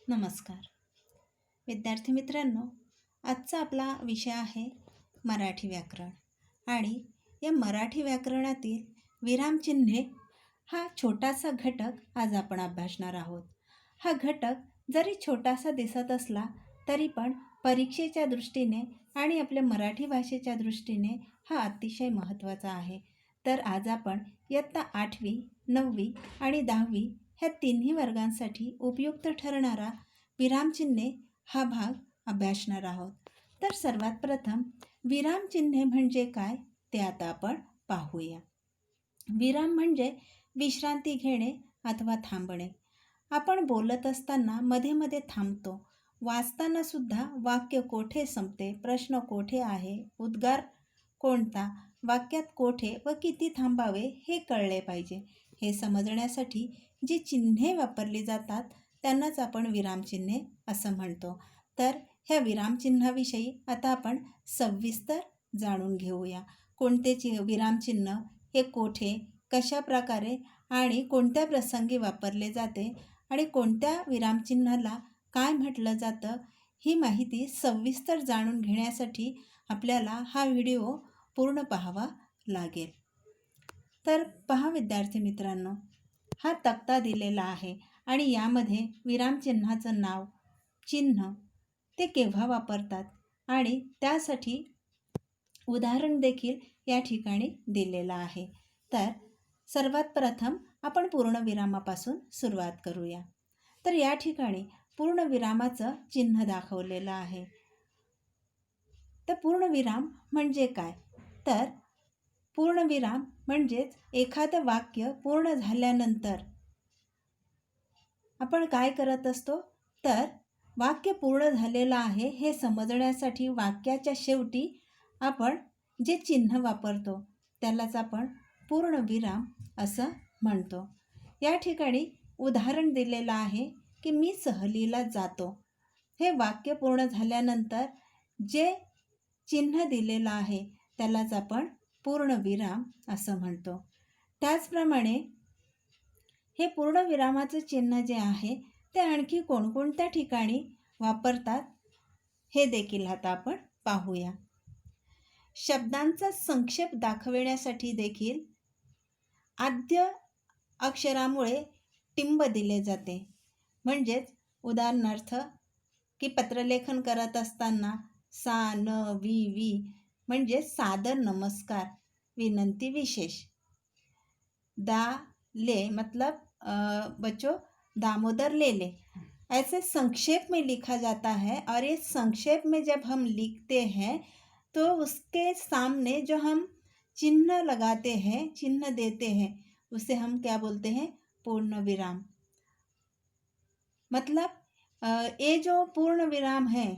नमस्कार विद्यार्थी मित्रांनो, आजचा आपला विषय आहे मराठी व्याकरण. आणि या मराठी व्याकरणातील विरामचिन्हे हा छोटासा घटक आज आपण अभ्यासणार आहोत. हा घटक जरी छोटासा दिसत असला तरी पण परीक्षेच्या दृष्टीने आणि आपल्या मराठी भाषेच्या दृष्टीने हा अतिशय महत्त्वाचा आहे. तर आज आपण इयत्ता 8वी, 9वी आणि 10वी ह्या तिन्ही वर्गांसाठी उपयुक्त ठरणारा विरामचिन्हे हा भाग अभ्यासणार आहोत. तर सर्वात प्रथम विरामचिन्हे म्हणजे काय ते आता आपण पाहूया. विराम म्हणजे विश्रांती घेणे अथवा थांबणे. आपण बोलत असताना मध्ये मध्ये थांबतो. वाचताना सुद्धा वाक्य कोठे संपते, प्रश्न कोठे आहे, उद्गार कोणता, वाक्यात कोठे व किती थांबावे हे कळले पाहिजे. हे समजण्यासाठी जी चिन्हे वापरली जातात त्यांनाच आपण विरामचिन्हे असं म्हणतो. तर ह्या विरामचिन्हाविषयी आता आपण सविस्तर जाणून घेऊया. कोणते विरामचिन्ह हे कोठे, कशा प्रकारे आणि कोणत्या प्रसंगी वापरले जाते आणि कोणत्या विरामचिन्हाला काय म्हटलं जातं, ही माहिती सविस्तर जाणून घेण्यासाठी आपल्याला हा व्हिडिओ पूर्ण पाहावा लागेल. तर पहा विद्यार्थी मित्रांनो, हा तक्ता दिलेला आहे आणि यामध्ये विरामचिन्हाचं नाव, चिन्ह ते केव्हा वापरतात आणि त्यासाठी उदाहरण देखील या ठिकाणी दिलेलं आहे. तर सर्वात प्रथम आपण पूर्णविरामापासून सुरुवात करूया. तर या ठिकाणी पूर्णविरामाचं चिन्ह दाखवलेलं आहे. तर पूर्णविराम म्हणजे काय? तर पूर्णविराम म्हणजेच एखादं वाक्य पूर्ण झाल्यानंतर आपण काय करत असतो, तर वाक्य पूर्ण झालेलं आहे हे समजण्यासाठी वाक्याच्या शेवटी आपण जे चिन्ह वापरतो त्यालाच आपण पूर्णविराम असं म्हणतो. या ठिकाणी उदाहरण दिलेलं आहे की मी सहलीला जातो. हे वाक्य पूर्ण झाल्यानंतर जे चिन्ह दिलेलं आहे त्यालाच आपण पूर्णविराम असं म्हणतो. त्याचप्रमाणे हे पूर्णविरामाचं चिन्ह जे आहे ते आणखी कोणकोणत्या ठिकाणी वापरतात हे देखील आता आपण पाहूया. शब्दांचा संक्षेप दाखविण्यासाठी देखील आद्य अक्षरामुळे टिंब दिले जाते. म्हणजेच उदाहरणार्थ की पत्रलेखन करत असताना सा, न, वी म्हणजे सादर नमस्कार, विनंती विशेष. दा, ले मतलब बच्चों दामोदर ले ले, ऐसे संक्षेप में लिखा जाता है. और ये संक्षेप में जब हम लिखते हैं तो उसके सामने जो हम चिन्ह लगाते हैं, चिन्ह देते हैं, उसे हम क्या बोलते हैं? पूर्ण विराम. मतलब ये जो पूर्ण विराम है,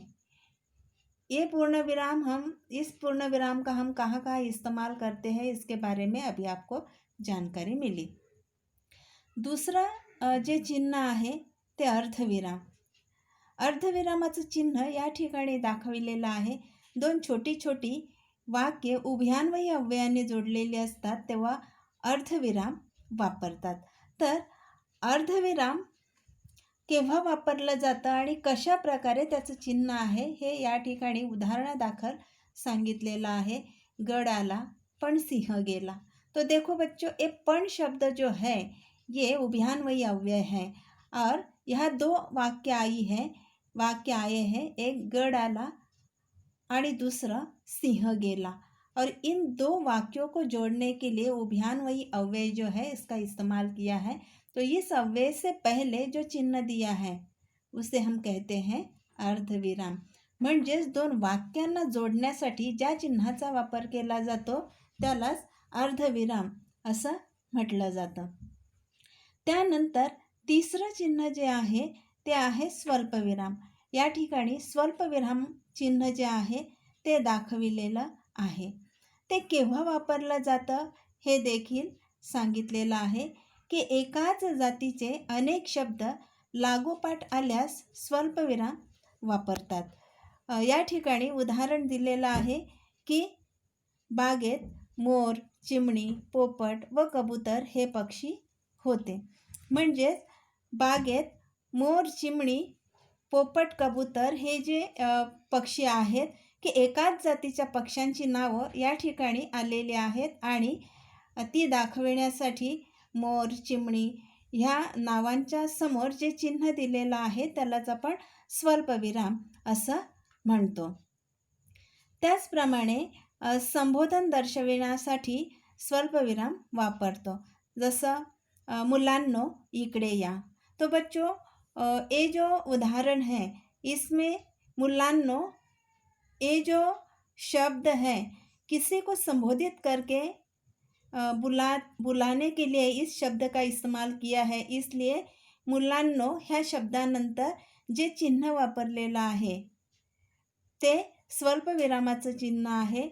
ये पूर्ण विराम हम इस पूर्ण विराम का हम कहाँ कहाँ इस्तेमाल करते हैं इसके बारे में अभी आपको जानकारी मिली. दुसरा जे चिन्ह आहे ते अर्धविराम. अर्धविरामाचं चिन्ह या ठिकाणी दाखविलेलं आहे. दोन छोटी छोटी वाक्य उभयान्वयी अव्ययाने जोडलेली असतात तेव्हा अर्धविराम वापरतात. तर अर्धविराम केव्हा वापरलं जातं आणि कशा प्रकारे त्याचं चिन्ह आहे हे या ठिकाणी उदाहरणादाखल सांगितलेलं आहे. गड आला पण सिंह गेला. तो देखो बच्चों, ये पण शब्द जो है ये उभयान्वयी अव्यय है और यह दो वाक्य आए हैं. एक गड आला और दूसरा सिंह गेला. और इन दो वाक्यों को जोड़ने के लिए उभयान्वयी अव्यय जो है इसका इस्तेमाल किया है. तो इस अव्यय से पहले जो चिन्ह दिया है उसे हम कहते हैं अर्धविराम. म्हणजेच दोन वाक्यांना जोडण्यासाठी ज्या चिन्हाचा वापर केला जातो त्यालाच अर्धविराम असं म्हटलं जातं. त्यानंतर तिसरं चिन्ह जे आहे ते आहे स्वल्पविराम. या ठिकाणी स्वल्पविराम चिन्ह जे आहे ते दाखविलेलं आहे. ते केव्हा वापरलं जातं हे देखील सांगितलेलं आहे की एकाच जातीचे अनेक शब्द लागोपाठ आल्यास स्वल्पविराम वापरतात. या ठिकाणी उदाहरण दिलेलं आहे की बागेत मोर, चिमणी, पोपट व कबूतर हे पक्षी होते. म्हणजेच बागेत मोर, चिमणी पोपट, कबूतर हे जे पक्षी आहेत की एकाच जातीच्या पक्ष्यांची नावं या ठिकाणी आलेली आहेत आणि ती दाखविण्यासाठी मोर, चिमणी ह्या नावांच्या समोर जे चिन्ह दिलेलं आहे त्यालाच आपण स्वल्पविराम असं म्हणतो. त्याचप्रमाणे संबोधन दर्शविण्यासाठी स्वल्पविराम वापरतो. जसं मुलांनो इकडे या. तो बच्चों ये जो उदाहरण है इसमें मुलांनो ये जो शब्द है किसी को संबोधित करके बुलाने के लिए इस शब्द का इस्तेमाल किया है. इसलिए मुलांनो ह्या शब्दानंतर जे चिन्ह वापरलेलं आहे ते स्वल्पविरामाचं चिन्ह आहे.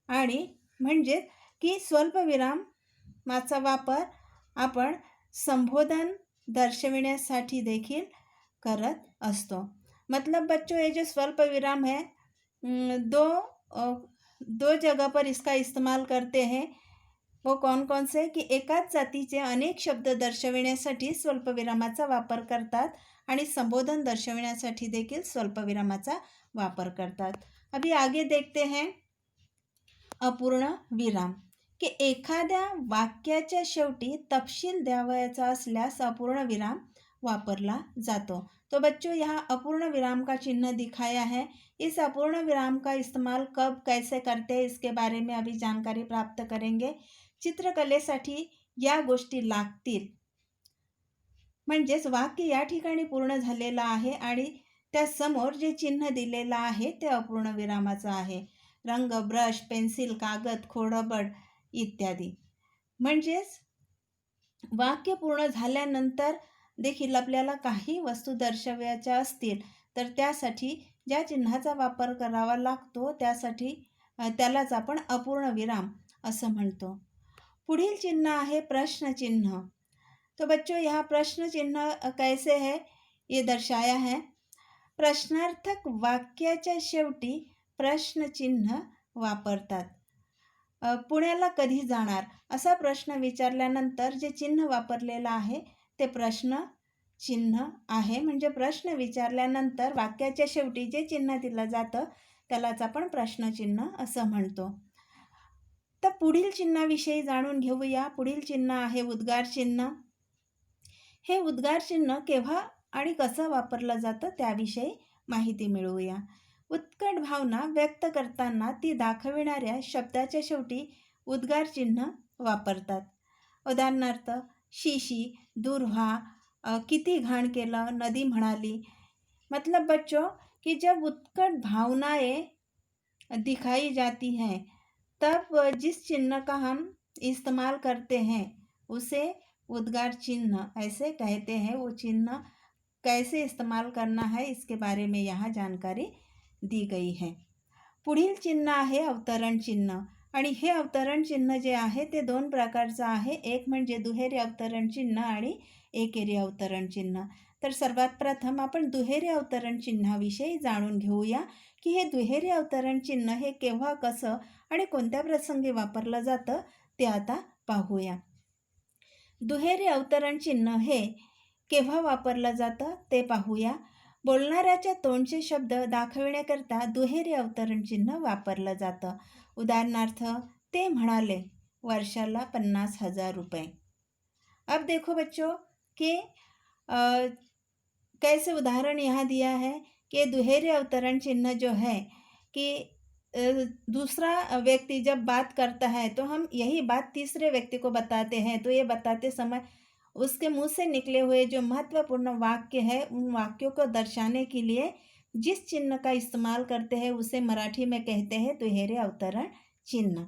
आणि म्हणजे की स्वल्पविरामाचा वापर आपण संबोधन दर्शविण्यासाठी देखील करत असतो. मतलब बच्चों ये जो स्वल्पविराम है दो जगह पर इसका इस्तेमाल करते हैं. वो कौन कौन से की एकाच जातीचे अनेक शब्द दर्शविण्यासाठी स्वल्पविरामाचा वापर करतात आणि संबोधन दर्शविण्यासाठी देखील स्वल्पविरामाचा वापर करतात. अभी आगे देखते हैं अपूर्ण विराम की एखाद्या वाक्याच्या शेवटी तपशील द्यावयाचा असल्यास अपूर्ण विराम वापरला जातो. तो बच्चों यहाँ अपूर्ण विराम का चिन्ह दिखाया है. इस अपूर्ण विराम का इस्तेमाल कब कैसे करते हैं इसके बारे में अभी जानकारी प्राप्त करेंगे. चित्रकलेसाठी या गोष्टी लागतील. म्हणजेच वाक्य या ठिकाणी पूर्ण झालेलं आहे आणि त्यासमोर जे चिन्ह दिलेलं आहे ते अपूर्ण विरामाचं आहे. रंग, ब्रश, पेन्सिल, कागद, खोडबड इत्यादी. म्हणजेच वाक्य पूर्ण झाल्यानंतर देखील आपल्याला काही वस्तू दर्शवायच्या असतील तर त्यासाठी ज्या चिन्हाचा वापर करावा लागतो त्यालाच आपण अपूर्ण विराम असं म्हणतो. पुढील चिन्ह आहे प्रश्नचिन्ह. तो बच्चों यहाँ प्रश्न चिन्ह कैसे है ये दर्शाया है. प्रश्नार्थक वाक्याच्या शेवटी प्रश्नचिन्ह वापरतात. पुण्याला कधी जाणार असा प्रश्न विचारल्यानंतर जे चिन्ह वापरलेलं आहे ते प्रश्न चिन्ह आहे. म्हणजे प्रश्न विचारल्यानंतर वाक्याच्या शेवटी जे चिन्ह दिलं जातं त्यालाच आपण प्रश्नचिन्ह असं म्हणतो. तर पुढील चिन्हाविषयी जाणून घेऊया. पुढील चिन्ह आहे उद्गार चिन्ह. हे उद्गार चिन्ह केव्हा आणि कसं वापरलं जातं त्याविषयी माहिती मिळवूया. उत्कट भावना व्यक्त करताना ती दाखविणाऱ्या शब्दाच्या शेवटी उद्गार चिन्ह वापरतात. उदाहरणार्थ शीशी, दूर व्हा, किती घाण केलं, नदी म्हणाली. मतलब बच्चों कि जब उत्कट भावनाएं दिखाई जाती हैं तब जिस चिन्ह का हम इस्तेमाल करते हैं उसे उद्गार चिन्ह ऐसे कहते हैं. वो चिन्ह कैसे इस्तेमाल करना है इसके बारे में यहाँ जानकारी दी गई है. पुढील चिन्ह आहे अवतरण चिन्ह. आणि हे अवतरण चिन्ह जे आहे ते दोन प्रकारचं आहे. एक म्हणजे दुहेरी अवतरण चिन्ह आणि एकेरी अवतरण चिन्ह. तर सर्वात प्रथम आपण दुहेरी अवतरण चिन्हाविषयी जाणून घेऊया की हे दुहेरी अवतरण चिन्ह हे केव्हा, कसं आणि कोणत्या प्रसंगी वापरलं जातं ते आता पाहूया. दुहेरी अवतरण चिन्ह हे केव्हा वापरलं जातं ते पाहूया. बोलणाऱ्याच्या तोंडचे शब्द दाखविण्याकरता दुहेरी अवतरण चिन्ह वापरलं जातं. उदाहरणार्थ ते म्हणाले वर्षाला 50,000 रुपये. अब देखो बच्चों कि कैसे उदाहरण यहाँ दिया है कि दुहेरी अवतरण चिन्ह जो है कि दूसरा व्यक्ति जब बात करता है तो हम यही बात तीसरे व्यक्ति को बताते हैं. तो ये बताते समय उसके मुंह से निकले हुए जो महत्वपूर्ण वाक्य है उन वाक्यों को दर्शाने के लिए जिस चिन्ह का इस्तेमाल करते हैं उसे मराठी में कहते हैं दुहेरी अवतरण चिन्ह.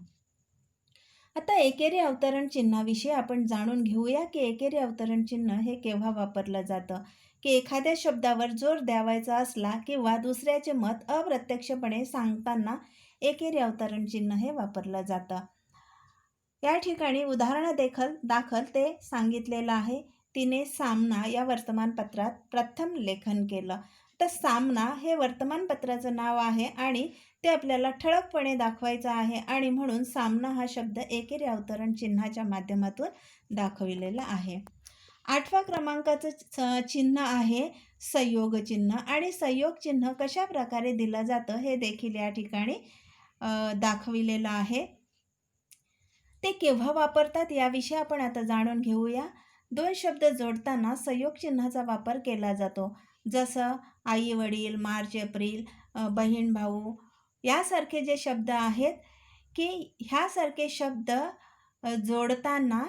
आता एकेरी अवतरण चिन्हाविषयी आपण जाणून घेऊया की एकेरी अवतरण चिन्ह हे केव्हा वापरलं जातं. की एखाद्या शब्दावर जोर द्यावायचा असला किंवा दुसऱ्याचे मत अप्रत्यक्षपणे सांगताना एकेरी अवतरण चिन्ह हे वापरलं जातं. या ठिकाणी दाखल ते सांगितलेलं आहे. तिने सामना या वर्तमानपत्रात प्रथम लेखन केलं. तर सामना हे वर्तमानपत्राचं नाव आहे आणि ते आपल्याला ठळकपणे दाखवायचं आहे आणि म्हणून सामना हा शब्द एकेरी अवतरण चिन्हाच्या माध्यमातून दाखविलेला आहे. 8व्या क्रमांकाचं चिन्ह आहे संयोग चिन्ह आणि संयोग चिन्ह कशा प्रकारे दिलं जातं हे देखील या ठिकाणी दाखविलेलं आहे. ते केव्हा वापरतात याविषयी आपण आता जाणून घेऊया. 2 शब्द जोडताना संयोग चिन्हाचा वापर केला जातो. जसं आई वडील, मार्च एप्रिल, बहीण भाऊ यासारखे जे शब्द आहेत की ह्यासारखे शब्द जोडताना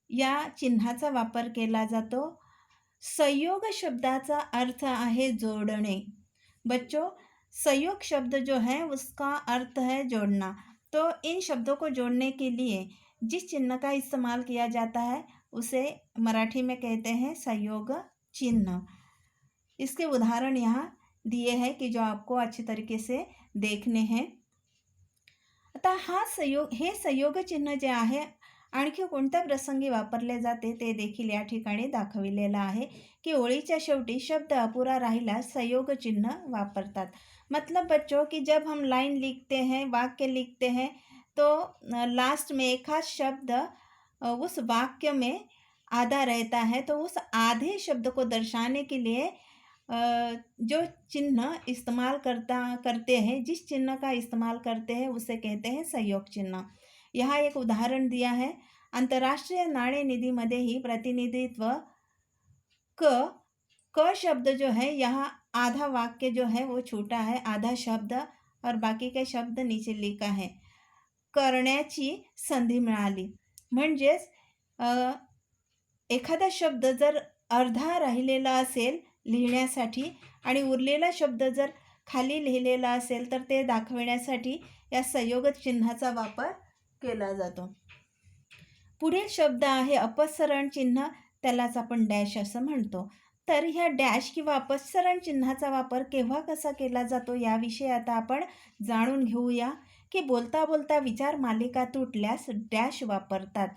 या चिन्हाचा वापर केला जातो. संयोग शब्दाचा अर्थ आहे जोड़ने। बच्चों, संयोग शब्द जो है उसका अर्थ है जोड़ना। तो इन शब्दों को जोड़ने के लिए जिस चिन्ह का इस्तेमाल किया जाता है उसे मराठी में कहते हैं संयोग चिन्ह। इसके उदाहरण यहाँ दिए हैं कि जो आपको अच्छी तरीके से देखने हैं. आता हे संयोग चिन्ह जे आहे आणखी कोणत्या प्रसंगी वापरले जाते ते देखील या ठिकाणी दाखविलेलं आहे की ओळीच्या शेवटी शब्द अपुरा राहिल्यास संयोग चिन्ह वापरतात. मतलब बच्चों कि जब हम लाइन लिखते हैं, वाक्य लिखते हैं, तो लास्ट में एक खास शब्द उस वाक्य में आधा रहता है, तो उस आधे शब्द को दर्शाने के लिए जो चिन्ह इस्तेमाल करते हैं, जिस चिन्ह का इस्तेमाल करते हैं उसे कहते हैं संयोग चिन्ह. यहाँ एक उदाहरण दिया है. अंतर्राष्ट्रीय नाणेनिधीमध्ये ही प्रतिनिधित्व क शब्द जो है यहाँ आधा वाक्य जो है वो छूटा है, आधा शब्द और बाकी के शब्द नीचे लिखा है. करण्याची संधी मिळाली. म्हणजेच एखादा शब्द जर अर्धा राहिलेला असेल लिहिण्यासाठी आणि उरलेला शब्द जर खाली लिहिलेला असेल तर ते दाखवण्यासाठी या संयोग चिन्हाचा वापर केला जातो. पुढील शब्द आहे अपसरण चिन्ह, त्यालाच आपण डॅश असं म्हणतो. तर ह्या डॅश किंवा अपसरण चिन्हाचा वापर केव्हा कसा केला जातो याविषयी आता आपण जाणून घेऊया की बोलता बोलता विचार मालिका तुटल्यास डॅश वापरतात.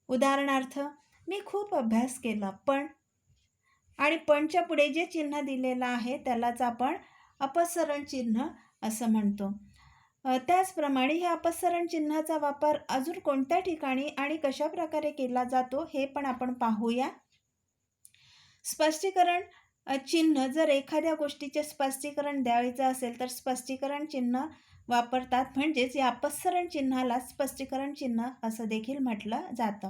उदाहरणार्थ, मी खूप अभ्यास केला पण, आणि पणच्या पुढे जे चिन्ह दिलेलं आहे त्यालाच आपण अपसरण चिन्ह असं म्हणतो. त्याचप्रमाणे ह्या अपसरण चिन्हाचा वापर अजून कोणत्या ठिकाणी आणि कशा प्रकारे केला जातो हे पण आपण पाहूया. स्पष्टीकरण चिन्ह, जर एखाद्या गोष्टीचे स्पष्टीकरण द्यायचं असेल तर स्पष्टीकरण चिन्ह वापरतात. म्हणजेच या अपसरण चिन्हाला स्पष्टीकरण चिन्ह असं देखील म्हटलं जातं.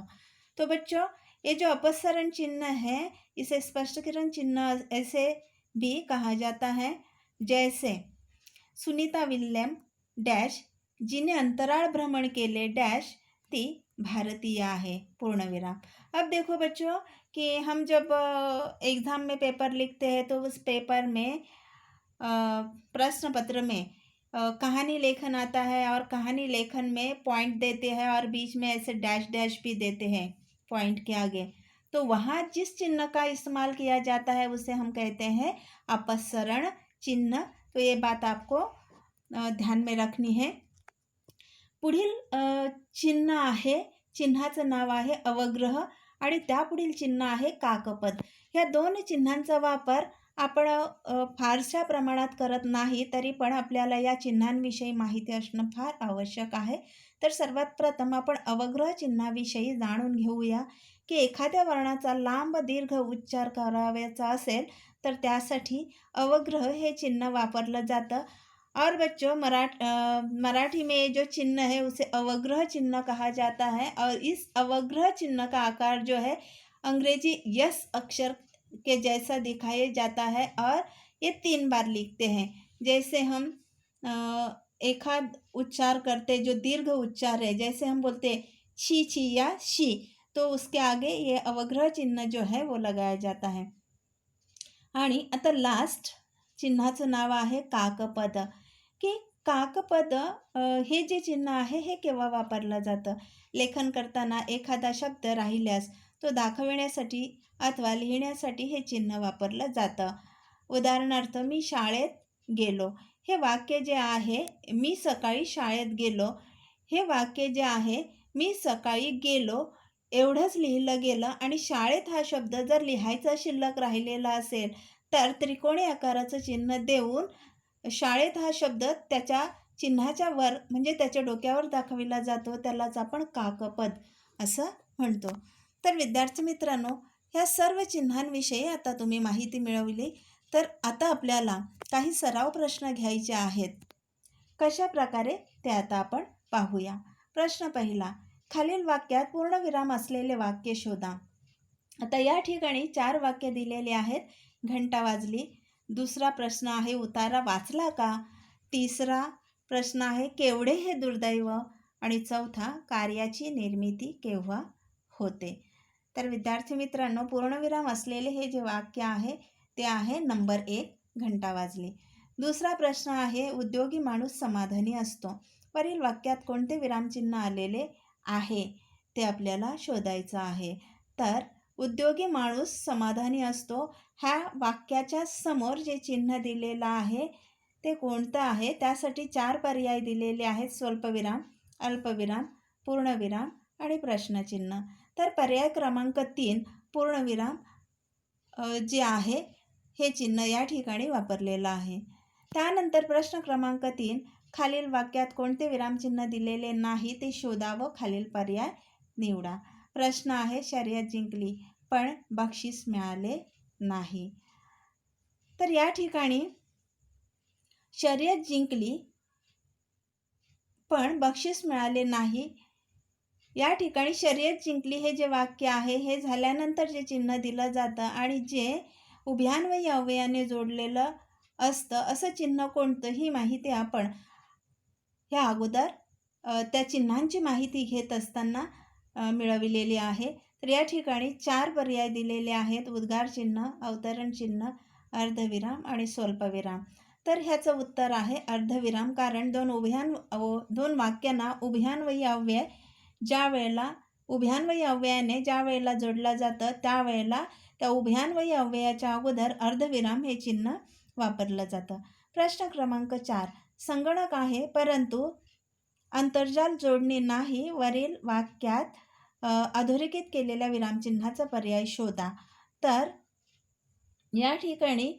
तो बच्चों, ये जो अपसरण चिन्ह है इसे स्पष्टीकरण चिन्ह ऐसे भी कहा जाता है. जैसे सुनीता विल्यम डॅश जिने अंतराळ भ्रमण केले डॅश ती भारतीय आहे, पूर्णविराम. अब देखो बच्चों कि हम जब एग्ज़ाम में पेपर लिखते हैं तो उस पेपर में प्रश्न पत्र में कहानी लेखन आता है और कहानी लेखन में पॉइंट देते हैं और बीच में ऐसे डैश डैश भी देते हैं पॉइंट के आगे. तो वहाँ जिस चिन्ह का इस्तेमाल किया जाता है उसे हम कहते हैं अपसरण चिन्ह. तो ये बात आपको ध्यान में रखनी है. पुढील चिन्ह आहे, चिन्हाचं नाव आहे अवग्रह आणि त्यापुढील चिन्ह आहे काकपद. ह्या दोन चिन्हांचा वापर आपण फारशा प्रमाणात करत नाही, तरी पण आपल्याला या चिन्हांविषयी माहिती असणं फार आवश्यक आहे. तर सर्वात प्रथम आपण अवग्रह चिन्हाविषयी जाणून घेऊया की एखाद्या वर्णाचा लांब दीर्घ उच्चार करावयाचा असेल तर त्यासाठी अवग्रह हे चिन्ह वापरलं जातं. और बच्चों, मराठी में जो चिन्ह है उसे अवग्रह चिन्ह कहा जाता है और इस अवग्रह चिन्ह का आकार जो है अंग्रेजी यस अक्षर के जैसा दिखाया जाता है और ये 3 बार लिखते हैं. जैसे हम एकाद उच्चार करते जो दीर्घ उच्चार है, जैसे हम बोलते छी छी या शी, तो उसके आगे ये अवग्रह चिन्ह जो है वो लगाया जाता है. आणि आता लास्ट चिन्हाचं नाव आहे काकपद. की काकपद हे जे चिन्ह आहे हे केव्हा वापरलं जातं? लेखन करताना एखादा शब्द राहिल्यास तो दाखविण्यासाठी अथवा लिहिण्यासाठी हे चिन्ह वापरलं जातं. उदाहरणार्थ, मी शाळेत गेलो. हे वाक्य जे आहे, मी सकाळी शाळेत गेलो, हे वाक्य जे आहे मी सकाळी गेलो एवढंच लिहिलं गेलं आणि शाळेत हा शब्द जर लिहायचा शिल्लक राहिलेला असेल तर त्रिकोणी आकाराचं चिन्ह देऊन शाळेत हा शब्द त्याच्या चिन्हाच्या वर म्हणजे त्याच्या डोक्यावर दाखविला जातो, त्यालाच आपण काकपद असं म्हणतो. तर विद्यार्थी मित्रांनो, ह्या सर्व चिन्हांविषयी आता तुम्ही माहिती मिळवली. तर आता आपल्याला काही सराव प्रश्न घ्यायचे आहेत. कशा प्रकारे ते आता आपण पाहूया. प्रश्न पहिला, खालील वाक्यात पूर्णविराम असलेले वाक्य शोधा. आता या ठिकाणी 4 वाक्य दिलेले आहेत. घंटा वाजली. दुसरा प्रश्न आहे उतारा वाचला का. तिसरा प्रश्न आहे केवढे हे दुर्दैव. आणि चौथा कार्याची निर्मिती केव्हा होते. तर विद्यार्थी मित्रांनो, पूर्णविराम असलेले हे जे वाक्य आहे ते आहे नंबर 1, घंटा वाजली. दुसरा प्रश्न आहे उद्योगी माणूस समाधानी असतो. वरील वाक्यात कोणते विरामचिन्ह आलेले आहे ते आपल्याला शोधायचं आहे. तर उद्योगी माणूस समाधानी असतो ह्या वाक्याच्या समोर जे चिन्ह दिलेलं आहे ते कोणतं आहे. त्यासाठी 4 पर्याय दिलेले आहेत. स्वल्पविराम, अल्पविराम, पूर्णविराम आणि प्रश्नचिन्ह. तर पर्याय क्रमांक 3 पूर्णविराम जे आहे हे चिन्ह या ठिकाणी वापरलेलं आहे. त्यानंतर प्रश्न क्रमांक 3, खालील वाक्यात कोणते विरामचिन्ह दिलेले नाही ते शोधा व खालील पर्याय निवडा. प्रश्न आहे शर्यत जिंकली पण बक्षीस मिळाले नाही. तर या ठिकाणी शर्यत जिंकली पण बक्षीस मिळाले नाही. या ठिकाणी शर्यत जिंकली हे जे वाक्य आहे हे झाल्यानंतर जे चिन्ह दिलं जातं आणि जे उभयान्वयी अव्ययाने जोडलेलं असतं असं चिन्ह कोणतं ही माहिती आपण ह्या अगोदर त्या चिन्हांची माहिती घेत असताना मिळविलेली आहे. तर या ठिकाणी 4 पर्याय दिलेले आहेत. उद्गार चिन्ह, अवतरण चिन्ह, अर्धविराम आणि स्वल्पविराम. तर ह्याचं उत्तर आहे अर्धविराम. कारण दोन वाक्यांना उभयान्वयी अव्यय उभयान्वयी अव्ययाने ज्या वेळेला जोडलं जातं त्यावेळेला त्या उभयान्वयी अव्ययाच्या अगोदर अर्धविराम हे चिन्ह वापरलं जातं. प्रश्न क्रमांक 4, संगणक आहे परंतु आंतरजाल जोडणी नाही. वरील वाक्यात अधोरेखित केलेल्या विरामचिन्हाचा पर्याय शोधा. तर या ठिकाणी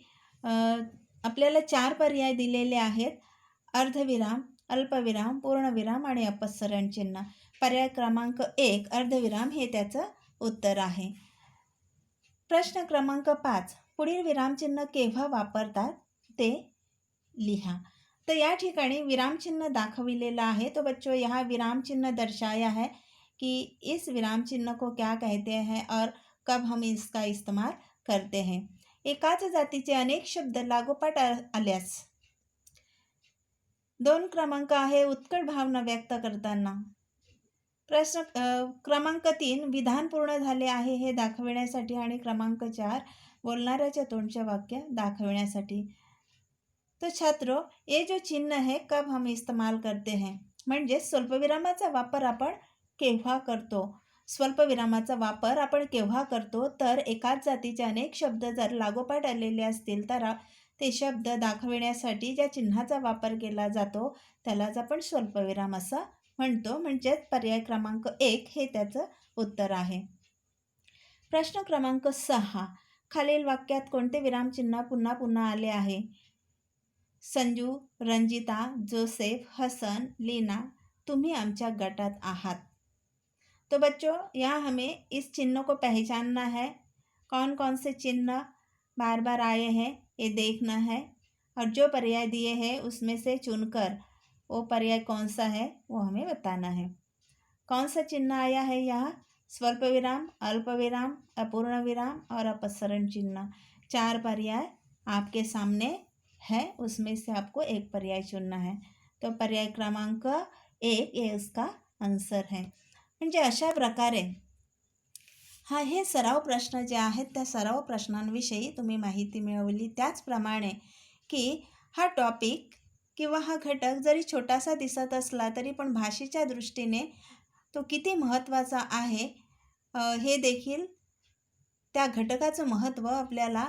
आपल्याला 4 पर्याय दिलेले आहेत. अर्धविराम, अल्पविराम, पूर्णविराम आणि अपसरण चिन्ह. पर्याय क्रमांक 1 अर्धविराम हे त्याचं उत्तर आहे. प्रश्न क्रमांक 5, पुढील विरामचिन्ह केव्हा वापरतात ते लिहा. तो या ठिकाणी विरामचिन्ह दाखविलेला आहे. तो बच्चों यहाँ विरामचिन्ह दर्शाया है कि इस विरामचिन्ह को क्या कहते हैं और कब हम इसका इस्तेमाल करते हैं. एकाच जातीचे अनेक शब्द लागोपाठ आल्यास. 2 क्रमांक आहे उत्कट भावना व्यक्त करताना. प्रश्न क्रमांक 3 विधान पूर्ण झाले आहे हे दाखविण्यासाठी आणि क्रमांक 4 बोलणाऱ्याच्या तोंडचे वाक्य दाखविण्यासाठी. तो छात्रों, ये जो चिन्ह है कब हम इस्तेमाल करते हैं म्हणजे स्वल्पविरामाचा वापर आपण केव्हा करतो. स्वल्पविरामाचा वापर आपण केव्हा करतो तर एकाच जातीचे अनेक शब्द जर लागोपाठ आलेले असतील तर ते शब्द दाखविण्यासाठी ज्या चिन्हाचा वापर केला जातो त्यालाच आपण स्वल्पविराम असं म्हणतो. म्हणजेच पर्याय क्रमांक 1 हे त्याचं उत्तर आहे. प्रश्न क्रमांक 6, खालील वाक्यात कोणते विरामचिन्ह पुन्हा पुन्हा आले आहे. संजू, रंजिता, जोसेफ, हसन, लीना, तुम्ही आमच्या गटात आहात. तो बच्चों यहाँ हमें इस चिन्ह को पहचानना है. कौन कौन से चिन्ह बार बार आए हैं ये देखना है और जो पर्याय दिए हैं उसमें से चुनकर वो पर्याय कौन सा है वो हमें बताना है. कौन सा चिन्ह आया है यहाँ. स्वल्पविराम, अल्पविराम, अपूर्णविराम और अपसरण चिन्ह. 4 पर्याय आपके सामने है. उसमें से आपको एक पर्याय चुनना है. तो पर्याय क्रमांक 1 ये उसका आन्सर है. म्हणजे अशा प्रकारे हे सराव प्रश्न जे आहेत त्या सराव प्रश्नांविषयी तुम्ही माहिती मिळवली. त्याचप्रमाणे की हा टॉपिक किंवा हा घटक जरी छोटासा दिसत असला तरी पण भाषेच्या दृष्टीने तो किती महत्त्वाचा आहे हे देखील त्या घटकाचं महत्त्व आपल्याला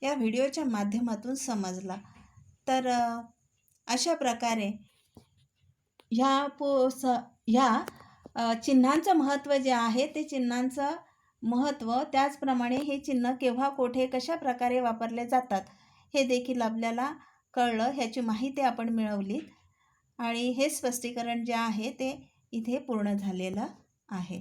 या व्हिडिओच्या माध्यमातून समजला. तर अशा प्रकारे ह्या चिन्हांचं महत्त्व जे आहे ते चिन्हांचं महत्त्व त्याचप्रमाणे हे चिन्ह केव्हा कोठे कशा प्रकारे वापरले जातात हे देखील आपल्याला कळलं. ह्याची माहिती आपण मिळवली आणि हे स्पष्टीकरण जे आहे ते इथे पूर्ण झालेलं आहे.